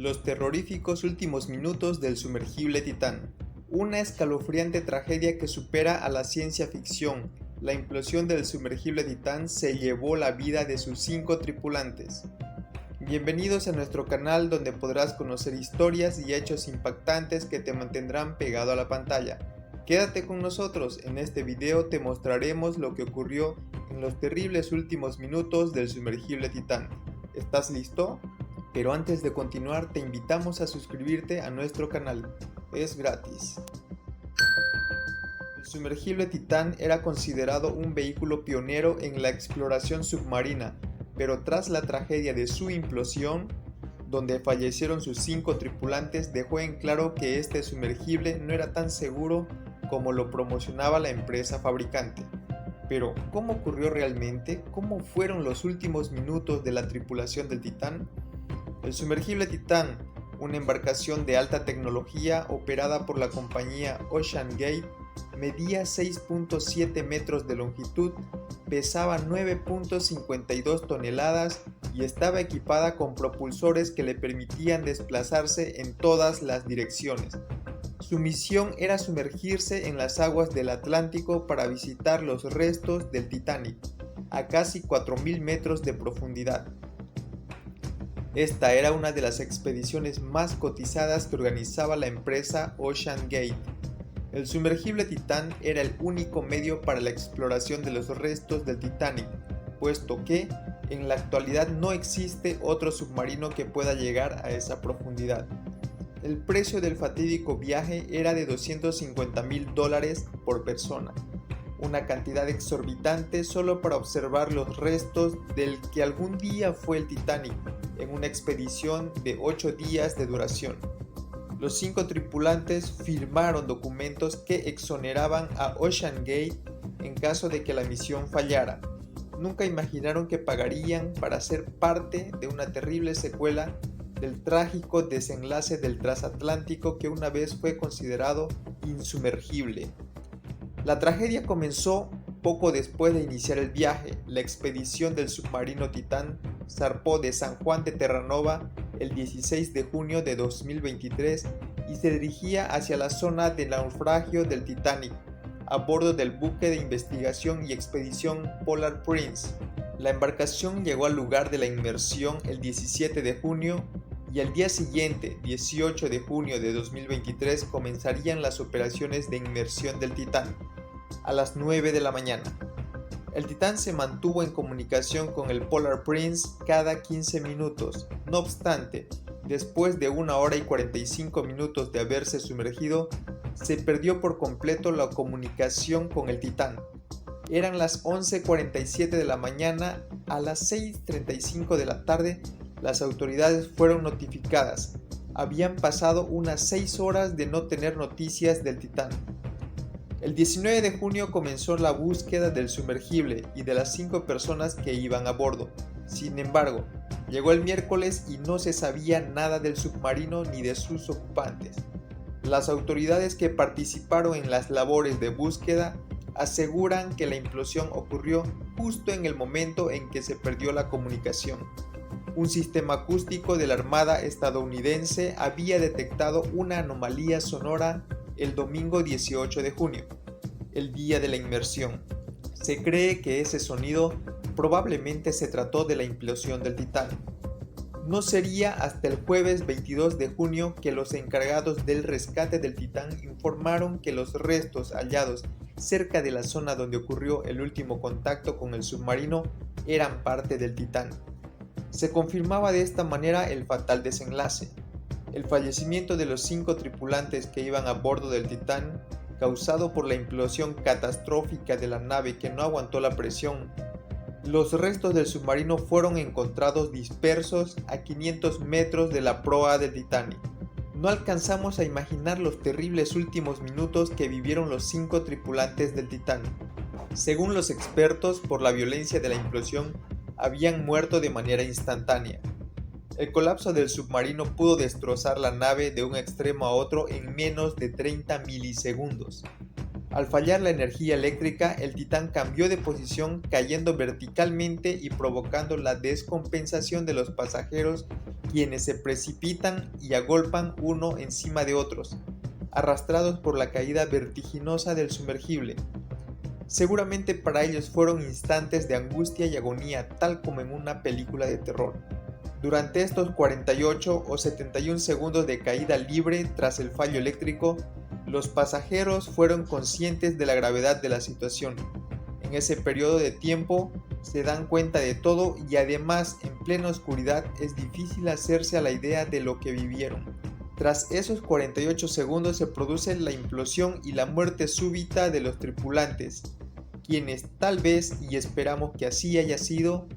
Los terroríficos últimos minutos del sumergible Titán. Una escalofriante tragedia que supera a la ciencia ficción. La implosión del sumergible Titán se llevó la vida de sus 5 tripulantes. Bienvenidos a nuestro canal donde podrás conocer historias y hechos impactantes que te mantendrán pegado a la pantalla. Quédate con nosotros, en este video te mostraremos lo que ocurrió en los terribles últimos minutos del sumergible Titán. ¿Estás listo? Pero antes de continuar te invitamos a suscribirte a nuestro canal, es gratis. El sumergible Titán era considerado un vehículo pionero en la exploración submarina, pero tras la tragedia de su implosión, donde fallecieron sus 5 tripulantes, dejó en claro que este sumergible no era tan seguro como lo promocionaba la empresa fabricante. Pero, ¿cómo ocurrió realmente? ¿Cómo fueron los últimos minutos de la tripulación del Titán? El sumergible Titán, una embarcación de alta tecnología operada por la compañía OceanGate, medía 6.7 metros de longitud, pesaba 9.52 toneladas y estaba equipada con propulsores que le permitían desplazarse en todas las direcciones. Su misión era sumergirse en las aguas del Atlántico para visitar los restos del Titanic, a casi 4.000 metros de profundidad. Esta era una de las expediciones más cotizadas que organizaba la empresa OceanGate. El sumergible Titán era el único medio para la exploración de los restos del Titanic, puesto que en la actualidad no existe otro submarino que pueda llegar a esa profundidad. El precio del fatídico viaje era de $250.000 por persona, una cantidad exorbitante solo para observar los restos del que algún día fue el Titanic, en una expedición de 8 días de duración. Los 5 tripulantes firmaron documentos que exoneraban a OceanGate en caso de que la misión fallara. Nunca imaginaron que pagarían para ser parte de una terrible secuela del trágico desenlace del transatlántico que una vez fue considerado insumergible. La tragedia comenzó poco después de iniciar el viaje. La expedición del submarino Titán zarpó de San Juan de Terranova el 16 de junio de 2023 y se dirigía hacia la zona de naufragio del Titanic, a bordo del buque de investigación y expedición Polar Prince. La embarcación llegó al lugar de la inmersión el 17 de junio y al día siguiente, 18 de junio de 2023, comenzarían las operaciones de inmersión del Titán, a las 9 de la mañana. El Titán se mantuvo en comunicación con el Polar Prince cada 15 minutos. No obstante, después de 1 hora y 45 minutos de haberse sumergido, se perdió por completo la comunicación con el Titán. Eran las 11:47 de la mañana. A las 6:35 de la tarde, las autoridades fueron notificadas. Habían pasado unas 6 horas de no tener noticias del Titán. El 19 de junio comenzó la búsqueda del sumergible y de las 5 personas que iban a bordo. Sin embargo, llegó el miércoles y no se sabía nada del submarino ni de sus ocupantes. Las autoridades que participaron en las labores de búsqueda aseguran que la implosión ocurrió justo en el momento en que se perdió la comunicación. Un sistema acústico de la Armada estadounidense había detectado una anomalía sonora el domingo 18 de junio, el día de la inmersión. Se cree que ese sonido probablemente se trató de la implosión del Titán. No sería hasta el jueves 22 de junio que los encargados del rescate del Titán informaron que los restos hallados cerca de la zona donde ocurrió el último contacto con el submarino eran parte del Titán. Se confirmaba de esta manera el fatal desenlace. El fallecimiento de los 5 tripulantes que iban a bordo del Titán, causado por la implosión catastrófica de la nave que no aguantó la presión. Los restos del submarino fueron encontrados dispersos a 500 metros de la proa del Titanic. No alcanzamos a imaginar los terribles últimos minutos que vivieron los 5 tripulantes del Titán. Según los expertos, por la violencia de la implosión, habían muerto de manera instantánea. El colapso del submarino pudo destrozar la nave de un extremo a otro en menos de 30 milisegundos. Al fallar la energía eléctrica, el Titán cambió de posición, cayendo verticalmente y provocando la descompensación de los pasajeros, quienes se precipitan y agolpan uno encima de otros, arrastrados por la caída vertiginosa del sumergible. Seguramente para ellos fueron instantes de angustia y agonía, tal como en una película de terror. Durante estos 48 o 71 segundos de caída libre tras el fallo eléctrico, los pasajeros fueron conscientes de la gravedad de la situación. En ese periodo de tiempo se dan cuenta de todo y además en plena oscuridad es difícil hacerse a la idea de lo que vivieron. Tras esos 48 segundos se produce la implosión y la muerte súbita de los tripulantes, quienes tal vez, y esperamos que así haya sido,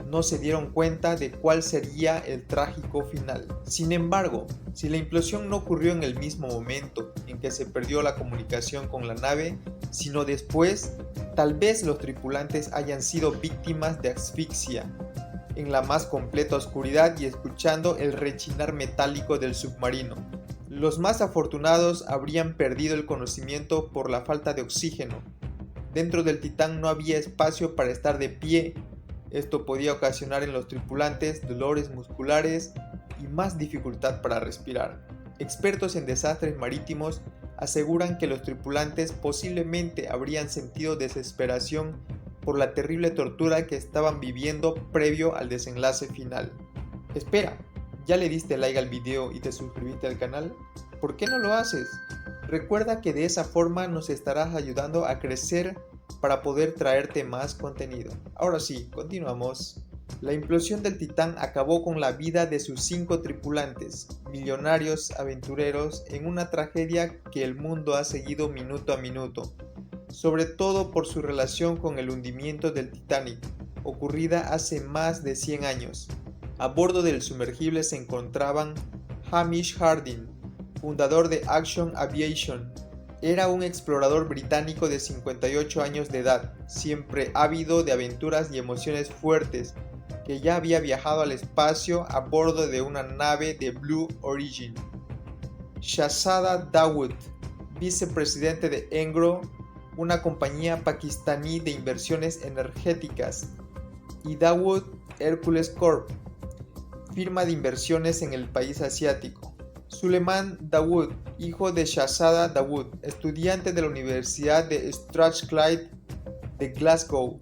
no se dieron cuenta de cuál sería el trágico final. Sin embargo, si la implosión no ocurrió en el mismo momento en que se perdió la comunicación con la nave, sino después, tal vez los tripulantes hayan sido víctimas de asfixia, en la más completa oscuridad y escuchando el rechinar metálico del submarino. Los más afortunados habrían perdido el conocimiento por la falta de oxígeno. Dentro del Titán no había espacio para estar de pie. Esto podía ocasionar en los tripulantes dolores musculares y más dificultad para respirar. Expertos en desastres marítimos aseguran que los tripulantes posiblemente habrían sentido desesperación por la terrible tortura que estaban viviendo previo al desenlace final. Espera, ¿ya le diste like al video y te suscribiste al canal? ¿Por qué no lo haces? Recuerda que de esa forma nos estarás ayudando a crecer para poder traerte más contenido. Ahora sí, continuamos. La implosión del Titán acabó con la vida de sus 5 tripulantes, millonarios aventureros, en una tragedia que el mundo ha seguido minuto a minuto, sobre todo por su relación con el hundimiento del Titanic, ocurrida hace más de 100 años. A bordo del sumergible se encontraban Hamish Harding, fundador de Action Aviation. Era un explorador británico de 58 años de edad, siempre ávido de aventuras y emociones fuertes, que ya había viajado al espacio a bordo de una nave de Blue Origin. Shahzada Dawood, vicepresidente de Engro, una compañía pakistaní de inversiones energéticas, y Dawood Hercules Corp, firma de inversiones en el país asiático. Suleiman Dawood, hijo de Shahzada Dawood, estudiante de la Universidad de Strathclyde de Glasgow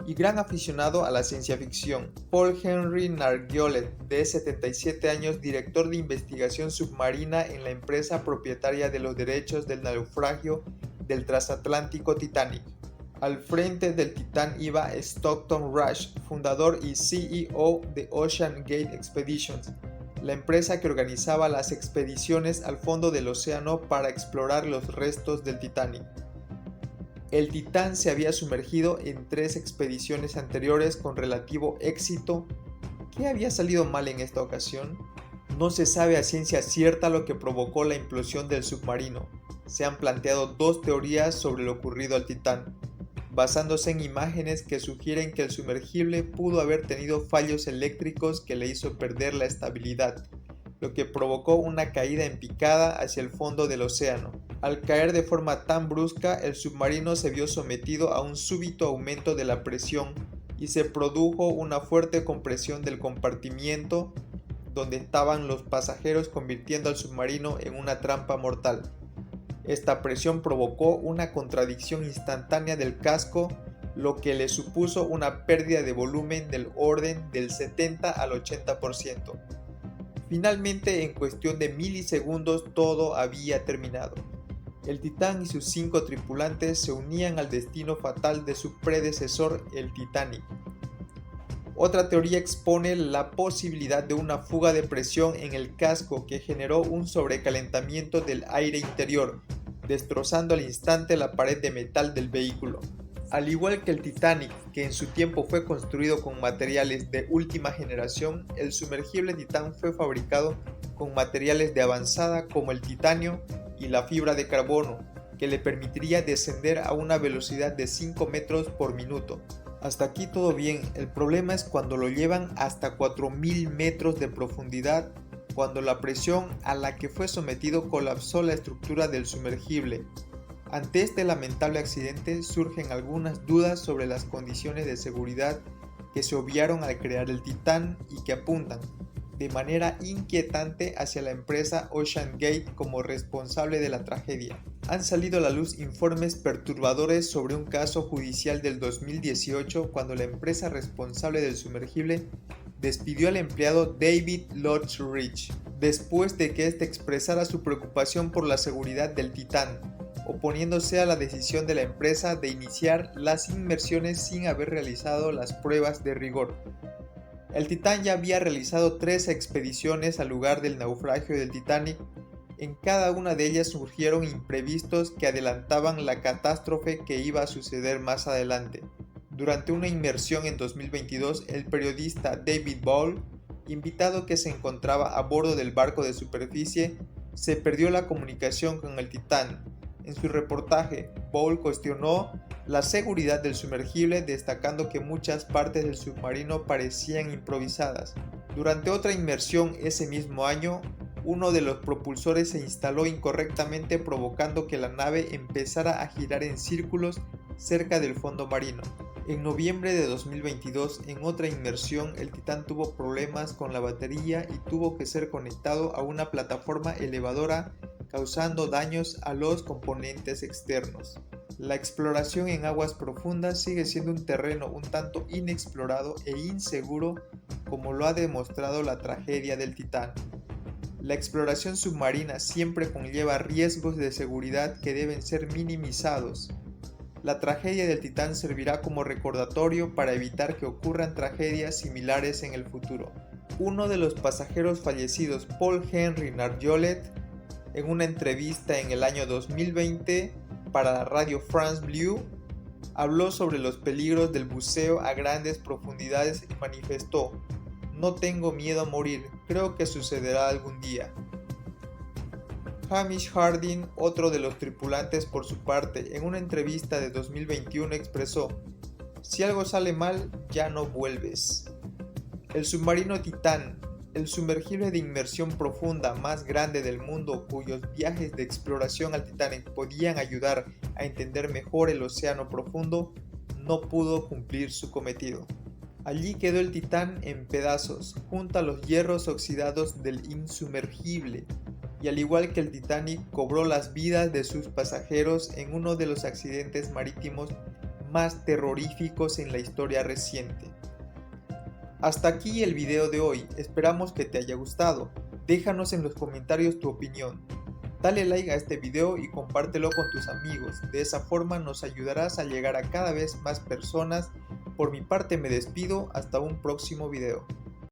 y gran aficionado a la ciencia ficción. Paul Henry Nargiolet, de 77 años, director de investigación submarina en la empresa propietaria de los derechos del naufragio del transatlántico Titanic. Al frente del Titán iba Stockton Rush, fundador y CEO de Ocean Gate Expeditions, la empresa que organizaba las expediciones al fondo del océano para explorar los restos del Titanic. El Titán se había sumergido en 3 expediciones anteriores con relativo éxito. ¿Qué había salido mal en esta ocasión? No se sabe a ciencia cierta lo que provocó la implosión del submarino. Se han planteado 2 teorías sobre lo ocurrido al Titán, basándose en imágenes que sugieren que el sumergible pudo haber tenido fallos eléctricos que le hizo perder la estabilidad, lo que provocó una caída en picada hacia el fondo del océano. Al caer de forma tan brusca, el submarino se vio sometido a un súbito aumento de la presión y se produjo una fuerte compresión del compartimiento donde estaban los pasajeros, convirtiendo al submarino en una trampa mortal. Esta presión provocó una contracción instantánea del casco, lo que le supuso una pérdida de volumen del orden del 70 al 80%. Finalmente, en cuestión de milisegundos, todo había terminado. El Titán y sus 5 tripulantes se unían al destino fatal de su predecesor, el Titanic. Otra teoría expone la posibilidad de una fuga de presión en el casco que generó un sobrecalentamiento del aire interior, destrozando al instante la pared de metal del vehículo. Al igual que el Titanic, que en su tiempo fue construido con materiales de última generación, el sumergible Titán fue fabricado con materiales de avanzada como el titanio y la fibra de carbono, que le permitiría descender a una velocidad de 5 metros por minuto. Hasta aquí todo bien, el problema es cuando lo llevan hasta 4000 metros de profundidad, cuando la presión a la que fue sometido colapsó la estructura del sumergible. Ante este lamentable accidente surgen algunas dudas sobre las condiciones de seguridad que se obviaron al crear el Titán y que apuntan, de manera inquietante, hacia la empresa OceanGate como responsable de la tragedia. Han salido a la luz informes perturbadores sobre un caso judicial del 2018 cuando la empresa responsable del sumergible despidió al empleado David Lottridge después de que éste expresara su preocupación por la seguridad del Titán, oponiéndose a la decisión de la empresa de iniciar las inmersiones sin haber realizado las pruebas de rigor. El Titán ya había realizado 3 expediciones al lugar del naufragio del Titanic. En cada una de ellas surgieron imprevistos que adelantaban la catástrofe que iba a suceder más adelante. Durante una inmersión en 2022, el periodista David Ball, invitado que se encontraba a bordo del barco de superficie, se perdió la comunicación con el Titán. En su reportaje, Ball cuestionó la seguridad del sumergible, destacando que muchas partes del submarino parecían improvisadas. Durante otra inmersión ese mismo año, uno de los propulsores se instaló incorrectamente, provocando que la nave empezara a girar en círculos cerca del fondo marino. En noviembre de 2022, en otra inmersión, el Titán tuvo problemas con la batería y tuvo que ser conectado a una plataforma elevadora, causando daños a los componentes externos. La exploración en aguas profundas sigue siendo un terreno un tanto inexplorado e inseguro, como lo ha demostrado la tragedia del Titán. La exploración submarina siempre conlleva riesgos de seguridad que deben ser minimizados. La tragedia del Titán servirá como recordatorio para evitar que ocurran tragedias similares en el futuro. Uno de los pasajeros fallecidos, Paul Henry Nargeolet, en una entrevista en el año 2020 para la radio France Bleu, habló sobre los peligros del buceo a grandes profundidades y manifestó: "No tengo miedo a morir, creo que sucederá algún día". Hamish Harding, otro de los tripulantes, por su parte, en una entrevista de 2021 expresó: "Si algo sale mal, ya no vuelves". El submarino Titán, el sumergible de inmersión profunda más grande del mundo, cuyos viajes de exploración al Titanic podían ayudar a entender mejor el océano profundo, no pudo cumplir su cometido. Allí quedó el Titán en pedazos, junto a los hierros oxidados del insumergible, y al igual que el Titanic, cobró las vidas de sus pasajeros en uno de los accidentes marítimos más terroríficos en la historia reciente. Hasta aquí el video de hoy, esperamos que te haya gustado. Déjanos en los comentarios tu opinión. Dale like a este video y compártelo con tus amigos, de esa forma nos ayudarás a llegar a cada vez más personas. Por mi parte me despido, hasta un próximo video.